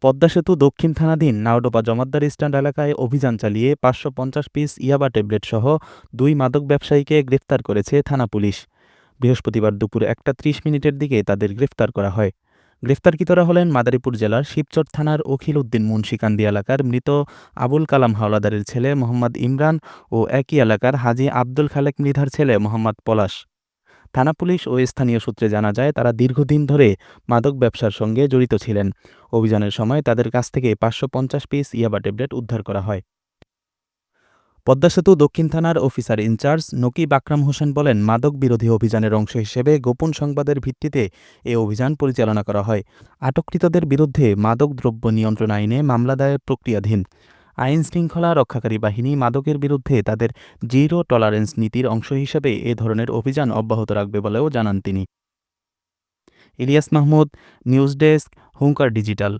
পদ্মা সেতু দক্ষিণ থানাধীন নাওডোবা জমাদ্দার স্ট্যান্ড এলাকায় অভিযান চালিয়ে ৫৫০ পিস ইয়াবা ট্যাবলেটসহ ২ মাদক ব্যবসায়ীকে গ্রেফতার করেছে থানা পুলিশ। বৃহস্পতিবার দুপুর ১টা ৩০ মিনিটের দিকে তাদের গ্রেফতার করা হয়। গ্রেফতারকৃতরা হলেন মাদারীপুর জেলার শিবচর থানার উখিল উদ্দিন মুন্সিকান্দি এলাকার মৃত আবুল কালাম হাওলাদারের ছেলে মোহাম্মদ ইমরান ও একই এলাকার হাজী আব্দুল খালেক মৃধার ছেলে মোহাম্মদ পলাশ। থানা পুলিশ ও স্থানীয় সূত্রে জানা যায়, তারা দীর্ঘদিন ধরে মাদক ব্যবসার সঙ্গে জড়িত ছিলেন। অভিযানের সময় তাদের কাছ থেকে ৫৫০ পিস ইয়াবা ট্যাবলেট উদ্ধার করা হয়। পদ্মা সেতু দক্ষিণ থানার অফিসার ইনচার্জ নকিব আকরাম হোসেন বলেন, মাদক বিরোধী অভিযানের অংশ হিসেবে গোপন সংবাদের ভিত্তিতে এ অভিযান পরিচালনা করা হয়। আটককৃতদের বিরুদ্ধে মাদক দ্রব্য নিয়ন্ত্রণ আইনে মামলা দায়ের প্রক্রিয়াধীন। আইন শৃঙ্খলা রক্ষাকারী বাহিনী মাদকের বিরুদ্ধে তাদের জিরো টলারেন্স নীতির অংশ হিসেবে এ ধরনের অভিযান অব্যাহত রাখবে বলেও জানান তিনি। ইলিয়াস মাহমুদ, নিউজ ডেস্ক, হুঙ্কার ডিজিটাল।